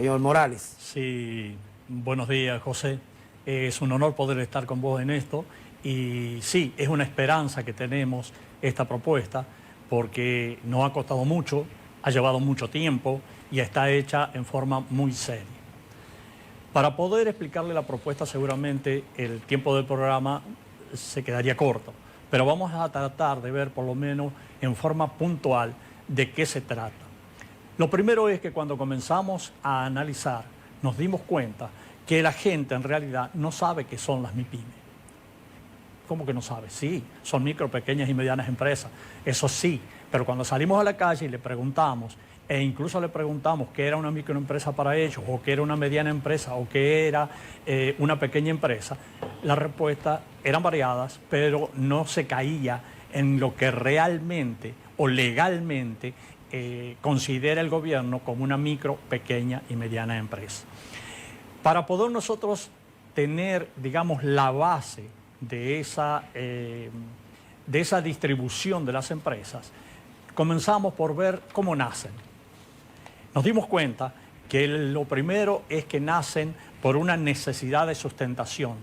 Señor Morales. Sí, buenos días, José. Es un honor poder estar con vos en esto. Y sí, es una esperanza que tenemos esta propuesta, porque nos ha costado mucho, ha llevado mucho tiempo y está hecha en forma muy seria. Para poder explicarle la propuesta, seguramente el tiempo del programa se quedaría corto, pero vamos a tratar de ver por lo menos en forma puntual de qué se trata. Lo primero es que cuando comenzamos a analizar, nos dimos cuenta que la gente en realidad no sabe qué son las MIPYME. ¿Cómo que no sabe? Sí, son micro, pequeñas y medianas empresas, eso sí, pero cuando salimos a la calle y le preguntamos, e incluso le preguntamos qué era una microempresa para ellos, o qué era una mediana empresa, o qué era una pequeña empresa, las respuestas eran variadas, pero no se caía en lo que realmente o legalmente considera el gobierno como una micro, pequeña y mediana empresa. Para poder nosotros tener, digamos, la base de esa distribución de las empresas, comenzamos por ver cómo nacen. Nos dimos cuenta que lo primero es que nacen por una necesidad de sustentación,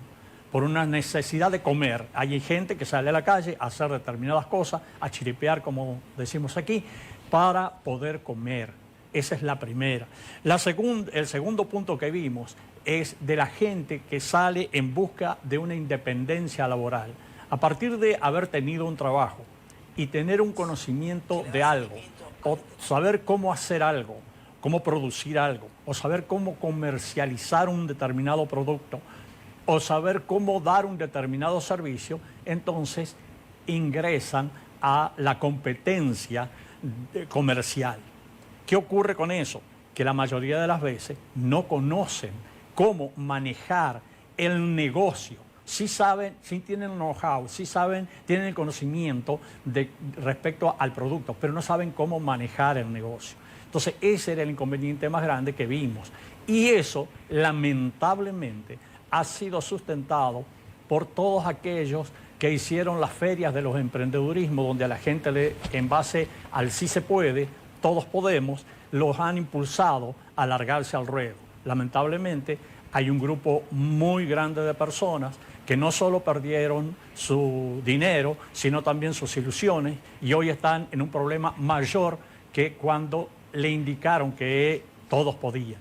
por una necesidad de comer. Hay gente que sale a la calle a hacer determinadas cosas, a chiripear, como decimos aquí, para poder comer. Esa es la primera. El segundo punto que vimos es de la gente que sale en busca de una independencia laboral. A partir de haber tenido un trabajo y tener un conocimiento de algo, o saber cómo hacer algo, cómo producir algo, o saber cómo comercializar un determinado producto, o saber cómo dar un determinado servicio, entonces ingresan a la competencia comercial. ¿Qué ocurre con eso? Que la mayoría de las veces no conocen cómo manejar el negocio. Sí saben, sí tienen know-how, sí saben, tienen el conocimiento respecto al producto, pero no saben cómo manejar el negocio. Entonces, ese era el inconveniente más grande que vimos. Y eso, lamentablemente, ha sido sustentado por todos aquellos que hicieron las ferias de los emprendedurismos, donde a la gente, en base al sí se puede, todos podemos, los han impulsado a largarse al ruedo. Lamentablemente, hay un grupo muy grande de personas que no solo perdieron su dinero, sino también sus ilusiones, y hoy están en un problema mayor que cuando le indicaron que todos podían.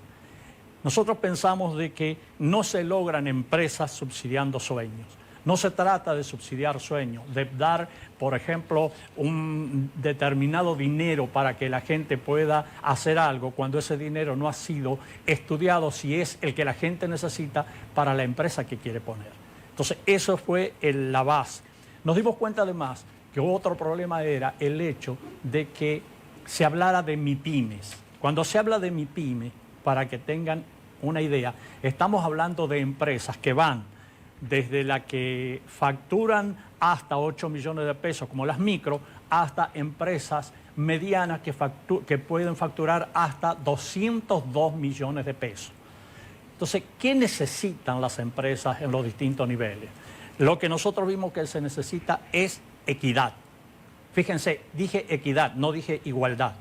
Nosotros pensamos de que no se logran empresas subsidiando sueños. No se trata de subsidiar sueños, de dar, por ejemplo, un determinado dinero para que la gente pueda hacer algo cuando ese dinero no ha sido estudiado si es el que la gente necesita para la empresa que quiere poner. Entonces, eso fue la base. Nos dimos cuenta además que otro problema era el hecho de que se hablara de MIPYMES. Cuando se habla de MIPYME, para que tengan una idea, estamos hablando de empresas que van desde la que facturan hasta 8 millones de pesos, como las micro, hasta empresas medianas que pueden facturar hasta 202 millones de pesos. Entonces, ¿qué necesitan las empresas en los distintos niveles? Lo que nosotros vimos que se necesita es equidad. Fíjense, dije equidad, no dije igualdad.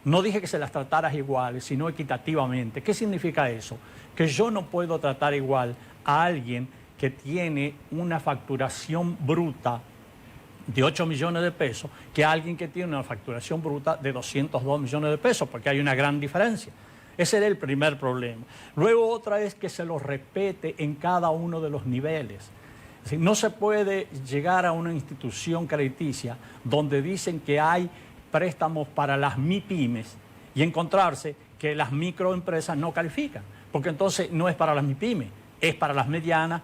No dije que se las trataras iguales, sino equitativamente. ¿Qué significa eso? Que yo no puedo tratar igual a alguien que tiene una facturación bruta de 8 millones de pesos que a alguien que tiene una facturación bruta de 202 millones de pesos, porque hay una gran diferencia. Ese era el primer problema. Luego otra es que se lo respete en cada uno de los niveles. Es decir, no se puede llegar a una institución crediticia donde dicen que hay préstamos para las MIPYMES y encontrarse que las microempresas no califican, porque entonces no es para las MIPYMES, es para las medianas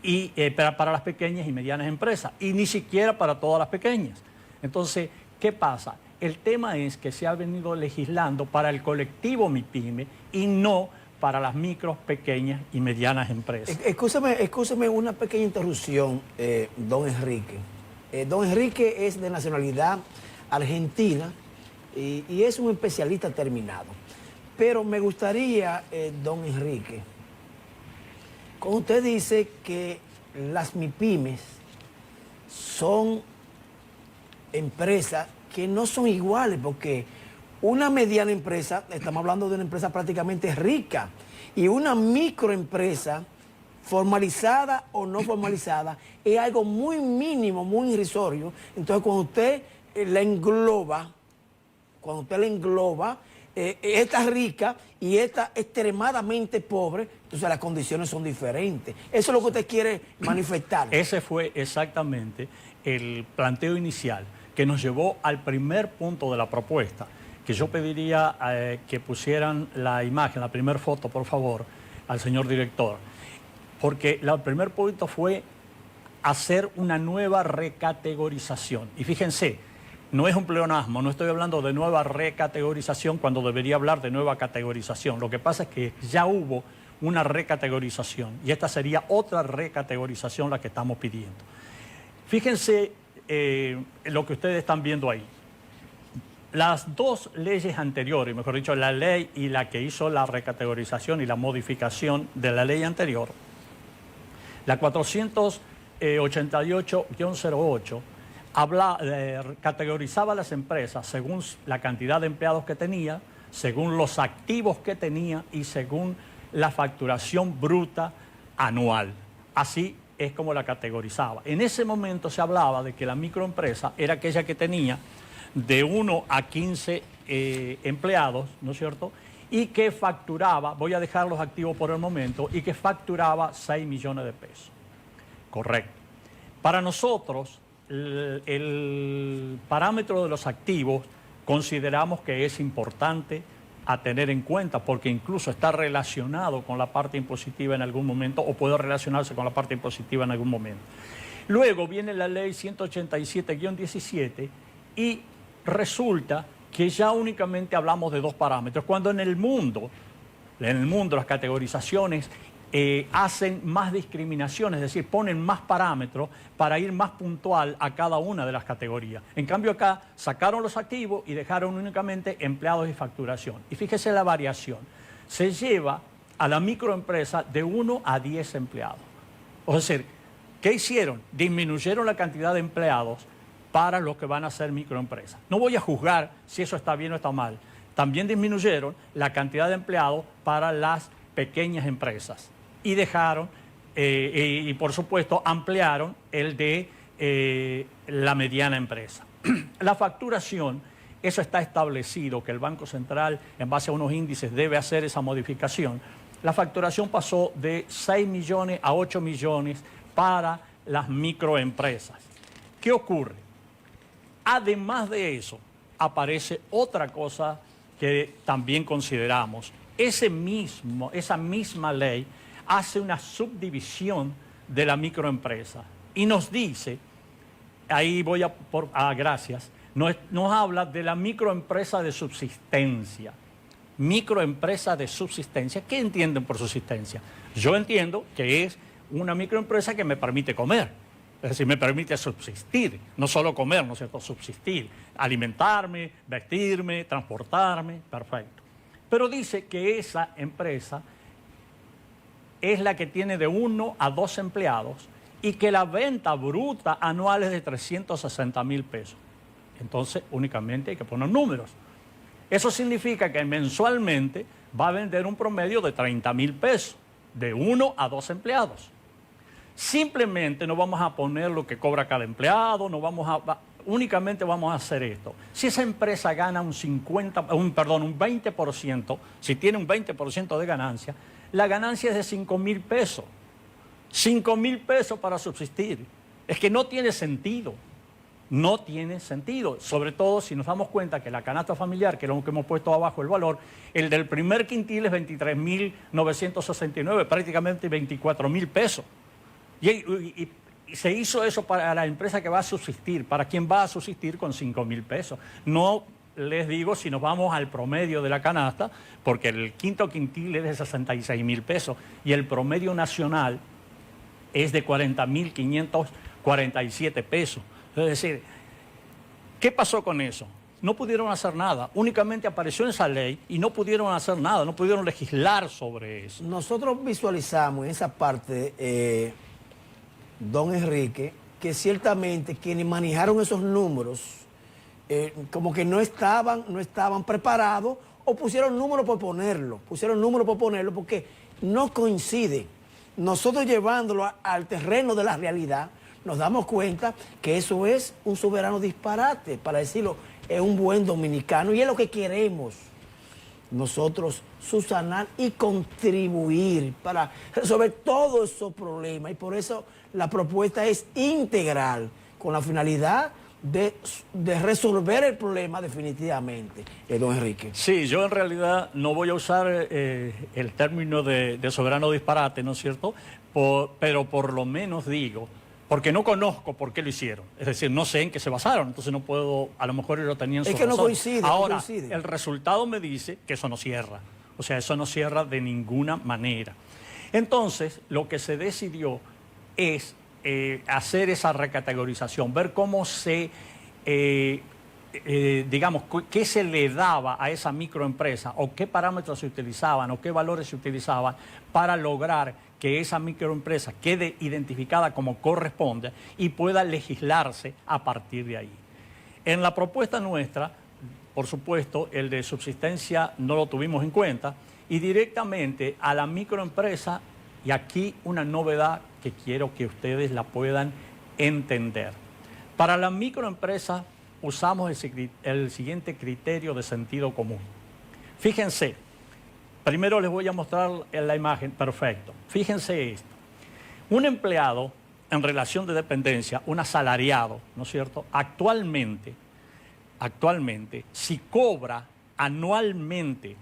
y para las pequeñas y medianas empresas, y ni siquiera para todas las pequeñas. Entonces, ¿qué pasa? El tema es que se ha venido legislando para el colectivo MIPYME y no para las micros, pequeñas y medianas empresas. Escúcheme una pequeña interrupción, don Enrique. Don Enrique es de nacionalidad argentina y es un especialista terminado. Pero me gustaría, don Enrique, cuando usted dice que las MIPYMES son empresas que no son iguales, porque Una mediana empresa, estamos hablando de una empresa prácticamente rica, y una microempresa, formalizada o no formalizada, es algo muy mínimo, muy irrisorio. Entonces, cuando usted la engloba, esta rica y esta extremadamente pobre, entonces las condiciones son diferentes. Eso es lo que usted quiere manifestar. Ese fue exactamente el planteo inicial que nos llevó al primer punto de la propuesta, que yo pediría que pusieran la imagen, la primera foto, por favor, al señor director. Porque el primer punto fue hacer una nueva recategorización. Y fíjense, no es un pleonasmo, no estoy hablando de nueva recategorización cuando debería hablar de nueva categorización. Lo que pasa es que ya hubo una recategorización y esta sería otra recategorización la que estamos pidiendo. Fíjense lo que ustedes están viendo ahí. Las dos leyes anteriores, mejor dicho, la ley y la que hizo la recategorización y la modificación de la ley anterior, la 488-08, categorizaba las empresas según la cantidad de empleados que tenía, según los activos que tenía y según la facturación bruta anual. Así es como la categorizaba. En ese momento se hablaba de que la microempresa era aquella que tenía de 1 a 15 empleados, ¿no es cierto?, y que facturaba, voy a dejar los activos por el momento, y que facturaba 6 millones de pesos. Correcto. Para nosotros, el parámetro de los activos consideramos que es importante a tener en cuenta porque incluso está relacionado con la parte impositiva en algún momento o puede relacionarse con la parte impositiva en algún momento. Luego viene la ley 187-17 y resulta que ya únicamente hablamos de dos parámetros, cuando en el mundo las categorizaciones hacen más discriminaciones, es decir, ponen más parámetros para ir más puntual a cada una de las categorías. En cambio acá sacaron los activos y dejaron únicamente empleados y facturación. Y fíjese la variación, se lleva a la microempresa de 1 a 10 empleados. Es decir, ¿qué hicieron? Disminuyeron la cantidad de empleados para los que van a ser microempresas. No voy a juzgar si eso está bien o está mal. También disminuyeron la cantidad de empleados para las pequeñas empresas y dejaron, y por supuesto ampliaron el de la mediana empresa. La facturación, eso está establecido que el Banco Central en base a unos índices debe hacer esa modificación. La facturación pasó de 6 millones a 8 millones para las microempresas. ¿Qué ocurre? Además de eso, aparece otra cosa que también consideramos. Esa misma ley hace una subdivisión de la microempresa y nos dice, ahí voy gracias, nos habla de la microempresa de subsistencia. Microempresa de subsistencia, ¿qué entienden por subsistencia? Yo entiendo que es una microempresa que me permite comer. Es decir, me permite subsistir, no solo comer, ¿no es cierto? Subsistir, alimentarme, vestirme, transportarme, perfecto. Pero dice que esa empresa es la que tiene de 1 a 2 empleados y que la venta bruta anual es de 360,000 pesos. Entonces, únicamente hay que poner números. Eso significa que mensualmente va a vender un promedio de 30,000 pesos, de 1 a 2 empleados. Simplemente no vamos a poner lo que cobra cada empleado, únicamente vamos a hacer esto. Si esa empresa gana un 20%, si tiene un 20% de ganancia, la ganancia es de 5,000 pesos. 5,000 pesos para subsistir. Es que no tiene sentido. No tiene sentido. Sobre todo si nos damos cuenta que la canasta familiar, que es lo que hemos puesto abajo el valor, el del primer quintil es 23,969, prácticamente 24,000 pesos. Y se hizo eso para la empresa que va a subsistir, para quien va a subsistir con 5,000 pesos. No les digo si nos vamos al promedio de la canasta, porque el quinto quintil es de 66,000 pesos y el promedio nacional es de 40,547 pesos. Es decir, ¿qué pasó con eso? No pudieron hacer nada, únicamente apareció esa ley y no pudieron hacer nada, no pudieron legislar sobre eso. Nosotros visualizamos en esa parte, don Enrique, que ciertamente quienes manejaron esos números como que no estaban preparados o pusieron números por ponerlo, porque no coincide. Nosotros llevándolo al terreno de la realidad, nos damos cuenta que eso es un soberano disparate, para decirlo, es un buen dominicano y es lo que queremos nosotros subsanar y contribuir para resolver todos esos problemas. Y por eso la propuesta es integral, con la finalidad de resolver el problema definitivamente, don Enrique. Sí, yo en realidad no voy a usar el término de soberano disparate, ¿no es cierto? Pero por lo menos digo, porque no conozco por qué lo hicieron. Es decir, no sé en qué se basaron, entonces no puedo, a lo mejor ellos lo tenían su razón. No coincide. Ahora, no coincide. El resultado me dice que eso no cierra. O sea, eso no cierra de ninguna manera. Entonces, lo que se decidió es hacer esa recategorización, ver cómo se, digamos, qué se le daba a esa microempresa o qué parámetros se utilizaban o qué valores se utilizaban para lograr que esa microempresa quede identificada como corresponde y pueda legislarse a partir de ahí. En la propuesta nuestra, por supuesto, el de subsistencia no lo tuvimos en cuenta y directamente a la microempresa, y aquí una novedad que quiero que ustedes la puedan entender. Para la microempresa usamos el siguiente criterio de sentido común. Fíjense, primero les voy a mostrar la imagen, perfecto. Fíjense esto. Un empleado en relación de dependencia, un asalariado, ¿no es cierto? Actualmente, si cobra anualmente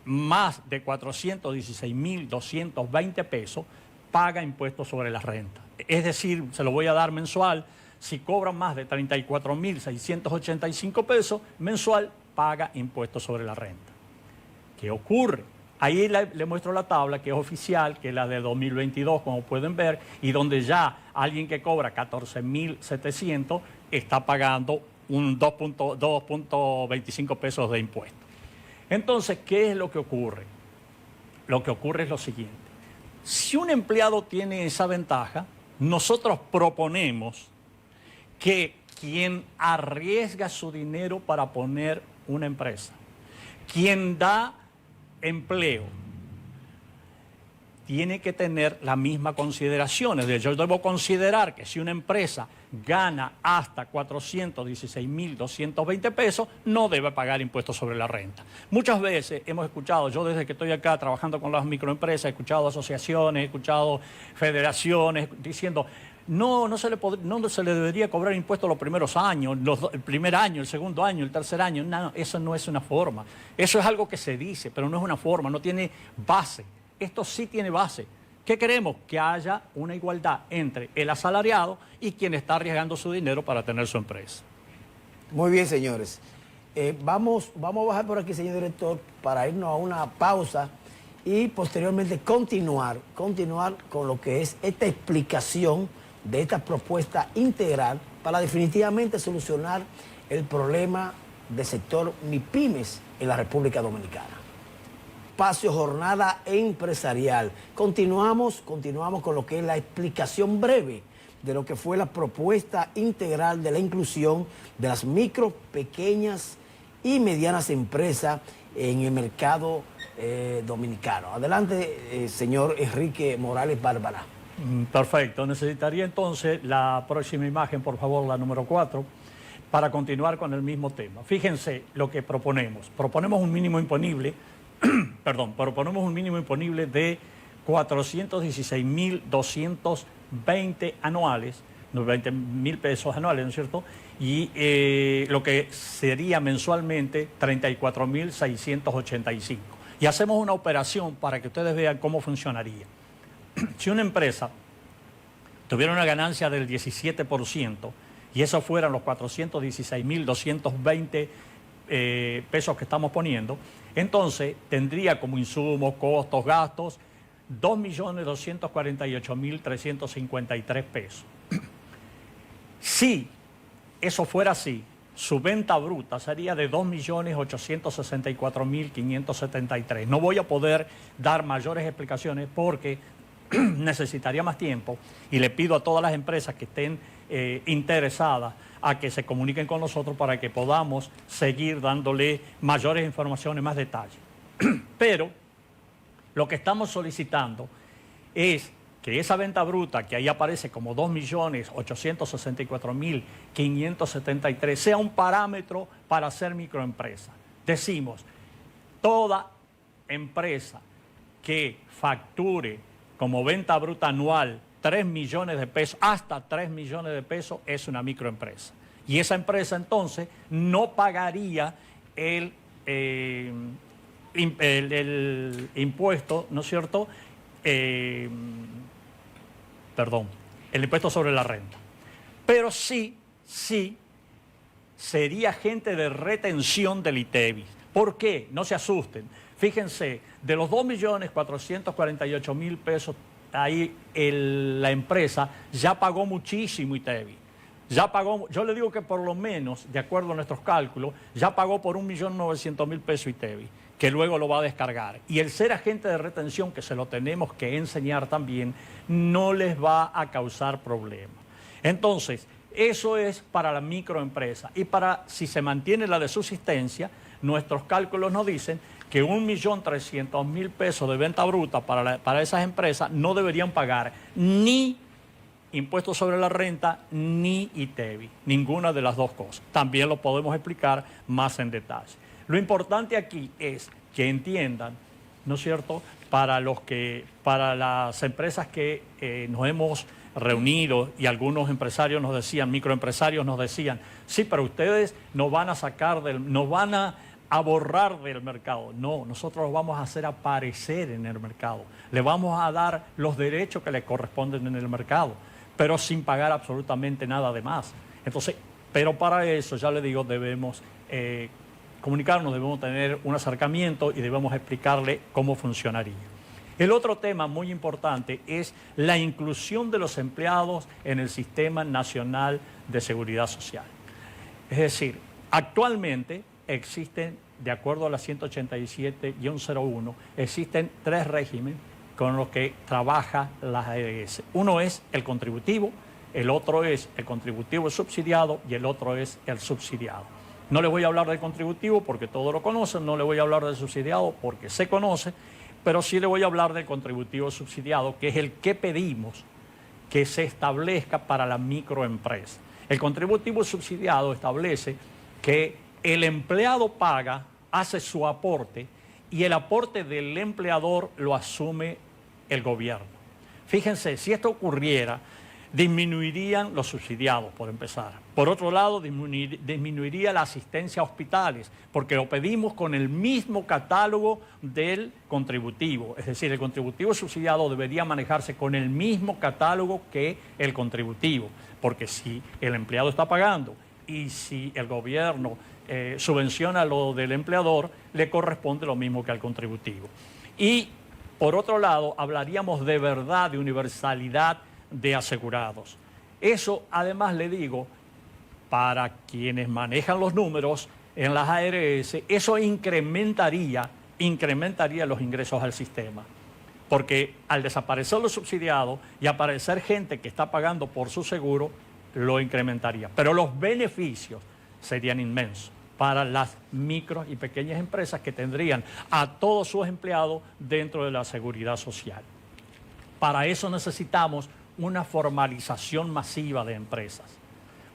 más de 416.220 pesos, paga impuestos sobre la renta. Es decir, se lo voy a dar mensual, si cobra más de 34.685 pesos, mensual paga impuestos sobre la renta. ¿Qué ocurre? Ahí le muestro la tabla que es oficial, que es la de 2022, como pueden ver, y donde ya alguien que cobra 14.700 está pagando un 2.25 pesos de impuestos. Entonces, ¿qué es lo que ocurre? Lo que ocurre es lo siguiente. Si un empleado tiene esa ventaja, nosotros proponemos que quien arriesga su dinero para poner una empresa, quien da empleo, tiene que tener la misma consideración. Es decir, yo debo considerar que si una empresa gana hasta 416.220 pesos, no debe pagar impuestos sobre la renta. Muchas veces hemos escuchado, yo desde que estoy acá trabajando con las microempresas, he escuchado asociaciones, he escuchado federaciones diciendo, no se le debería cobrar impuestos los primeros años, el primer año, el segundo año, el tercer año. No, eso no es una forma. Eso es algo que se dice, pero no es una forma, no tiene base. Esto sí tiene base. ¿Qué queremos? Que haya una igualdad entre el asalariado y quien está arriesgando su dinero para tener su empresa. Muy bien, señores. Vamos a bajar por aquí, señor director, para irnos a una pausa y posteriormente continuar con lo que es esta explicación de esta propuesta integral para definitivamente solucionar el problema del sector MIPYMES en la República Dominicana. Espacio Jornada Empresarial. Continuamos con lo que es la explicación breve de lo que fue la propuesta integral de la inclusión de las micro, pequeñas y medianas empresas en el mercado dominicano. Adelante, señor Enrique Morales Bárbara. Perfecto. Necesitaría entonces la próxima imagen, por favor, la número 4, para continuar con el mismo tema. Fíjense lo que proponemos. Proponemos un mínimo imponible, proponemos un mínimo imponible de 416.220 anuales, 20.000 pesos anuales, ¿no es cierto? Y lo que sería mensualmente 34.685. Y hacemos una operación para que ustedes vean cómo funcionaría. Si una empresa tuviera una ganancia del 17% y eso fueran los 416.220 pesos que estamos poniendo, entonces tendría como insumos, costos, gastos, 2.248.353 pesos. Si eso fuera así, su venta bruta sería de 2.864.573. No voy a poder dar mayores explicaciones porque necesitaría más tiempo y le pido a todas las empresas que estén interesadas a que se comuniquen con nosotros para que podamos seguir dándole mayores informaciones, más detalles. Pero lo que estamos solicitando es que esa venta bruta, que ahí aparece como 2.864.573, sea un parámetro para hacer microempresa. Decimos, toda empresa que facture como venta bruta anual 3 millones de pesos, hasta 3 millones de pesos, es una microempresa. Y esa empresa entonces no pagaría el impuesto, ¿no es cierto?, el impuesto sobre la renta. Pero sí sería agente de retención del ITEVIS. ¿Por qué? No se asusten. Fíjense, de los 2.448.000 pesos, ahí la empresa ya pagó muchísimo ITEVIS. Ya pagó, yo le digo que por lo menos, de acuerdo a nuestros cálculos, ya pagó por 1.900.000 pesos ITEVIS, que luego lo va a descargar. Y el ser agente de retención, que se lo tenemos que enseñar también, no les va a causar problemas. Entonces, eso es para la microempresa. Y si se mantiene la de subsistencia, nuestros cálculos nos dicen que 1.300.000 pesos de venta bruta para esas empresas no deberían pagar ni impuestos sobre la renta ni ITEVIS, ninguna de las dos cosas. También lo podemos explicar más en detalle. Lo importante aquí es que entiendan, ¿no es cierto?, para las empresas que nos hemos reunido, y algunos empresarios nos decían, microempresarios nos decían, sí, pero ustedes nos van a borrar del mercado. No, nosotros los vamos a hacer aparecer en el mercado. Le vamos a dar los derechos que le corresponden en el mercado, pero sin pagar absolutamente nada de más. Entonces, pero para eso, ya le digo, debemos comunicarnos, debemos tener un acercamiento y debemos explicarle cómo funcionaría. El otro tema muy importante es la inclusión de los empleados en el Sistema Nacional de Seguridad Social. Es decir, actualmente existen, de acuerdo a la 187-01, existen 3 regímenes con los que trabaja la ARS. Uno es el contributivo, el otro es el contributivo subsidiado y el otro es el subsidiado. No les voy a hablar del contributivo porque todos lo conocen, no les voy a hablar del subsidiado porque se conoce, pero sí le voy a hablar del contributivo subsidiado, que es el que pedimos que se establezca para la microempresa. El contributivo subsidiado establece que el empleado paga, hace su aporte y el aporte del empleador lo asume el gobierno. Fíjense, si esto ocurriera, disminuirían los subsidiados, por empezar. Por otro lado, disminuiría la asistencia a hospitales, porque lo pedimos con el mismo catálogo del contributivo. Es decir, el contributivo subsidiado debería manejarse con el mismo catálogo que el contributivo, porque si el empleado está pagando y si el gobierno subvenciona lo del empleador, le corresponde lo mismo que al contributivo. Y, por otro lado, hablaríamos de verdad, de universalidad de asegurados. Eso, además, le digo, para quienes manejan los números en las ARS, eso incrementaría los ingresos al sistema. Porque al desaparecer los subsidiados y aparecer gente que está pagando por su seguro, lo incrementaría. Pero los beneficios serían inmensos para las micro y pequeñas empresas que tendrían a todos sus empleados dentro de la seguridad social. Para eso necesitamos una formalización masiva de empresas.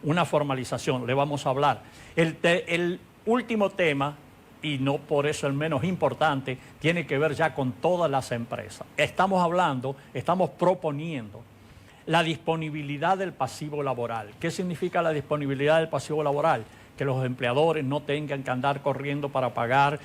Una formalización, le vamos a hablar. El último tema, y no por eso el menos importante, tiene que ver ya con todas las empresas. Estamos proponiendo la disponibilidad del pasivo laboral. ¿Qué significa la disponibilidad del pasivo laboral? Que los empleadores no tengan que andar corriendo para pagar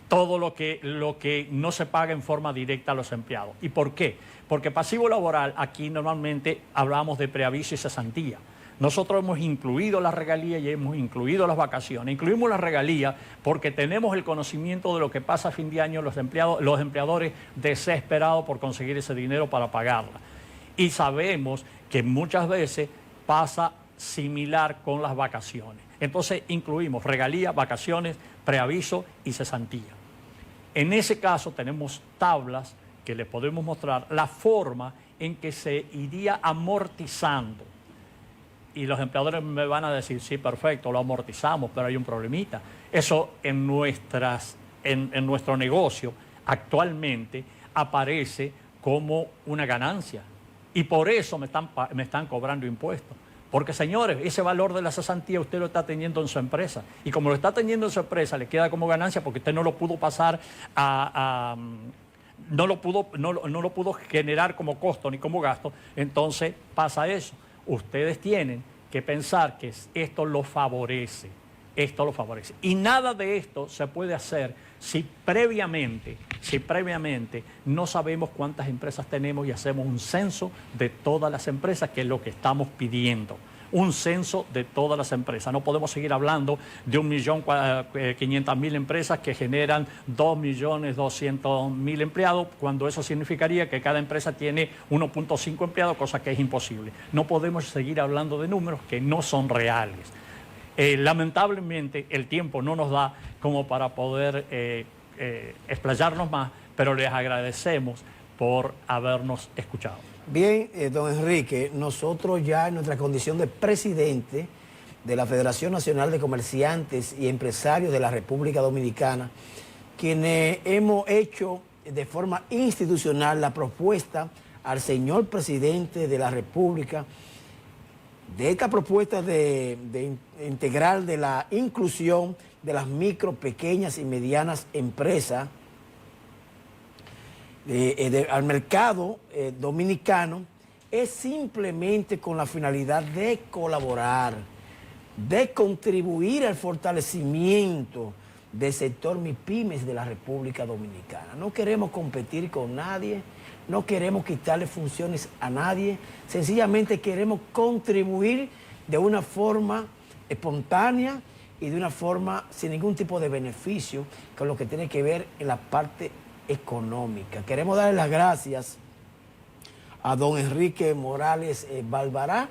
todo lo que no se paga en forma directa a los empleados. ¿Y por qué? Porque pasivo laboral, aquí normalmente hablamos de preaviso y cesantía. Nosotros hemos incluido las regalías y hemos incluido las vacaciones. Incluimos las regalías porque tenemos el conocimiento de lo que pasa a fin de año, los empleadores desesperados por conseguir ese dinero para pagarla. Y sabemos que muchas veces pasa similar con las vacaciones. Entonces incluimos regalías, vacaciones, preaviso y cesantía. En ese caso tenemos tablas que les podemos mostrar la forma en que se iría amortizando. Y los empleadores me van a decir, sí, perfecto, lo amortizamos, pero hay un problemita. Eso en nuestro negocio actualmente aparece como una ganancia. Y por eso me están cobrando impuestos. Porque, señores, ese valor de la cesantía usted lo está teniendo en su empresa. Y como lo está teniendo en su empresa, le queda como ganancia porque usted no lo pudo pasar no lo pudo generar como costo ni como gasto. Entonces pasa eso. Ustedes tienen que pensar que esto lo favorece. Esto lo favorece. Y nada de esto se puede hacer si previamente no sabemos cuántas empresas tenemos y hacemos un censo de todas las empresas, que es lo que estamos pidiendo. Un censo de todas las empresas. No podemos seguir hablando de 1.500.000 empresas que generan 2.200.000 empleados, cuando eso significaría que cada empresa tiene 1.5 empleados, cosa que es imposible. No podemos seguir hablando de números que no son reales. Lamentablemente el tiempo no nos da como para poder explayarnos más, pero les agradecemos por habernos escuchado. Bien, don Enrique, nosotros ya en nuestra condición de presidente de la Federación Nacional de Comerciantes y Empresarios de la República Dominicana, quienes hemos hecho de forma institucional la propuesta al señor presidente de la República de esta propuesta de integral de la inclusión de las micro, pequeñas y medianas empresas al mercado dominicano, es simplemente con la finalidad de colaborar, de contribuir al fortalecimiento del sector MIPYMES de la República Dominicana. No queremos competir con nadie, no queremos quitarle funciones a nadie, sencillamente queremos contribuir de una forma espontánea y de una forma sin ningún tipo de beneficio con lo que tiene que ver en la parte económica. Queremos darle las gracias a don Enrique Morales Barbará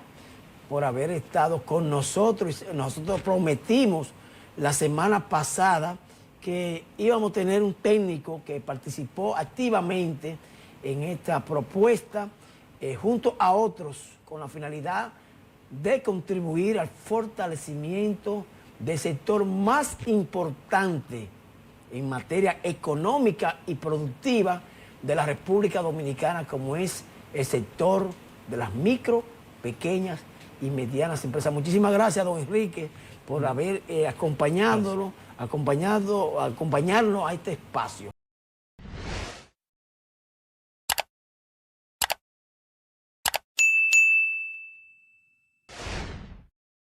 por haber estado con nosotros. Nosotros prometimos la semana pasada que íbamos a tener un técnico que participó activamente en esta propuesta junto a otros con la finalidad de contribuir al fortalecimiento del sector más importante en materia económica y productiva de la República Dominicana, como es el sector de las micro, pequeñas y medianas empresas. Muchísimas gracias, don Enrique, por haber acompañarnos a este espacio.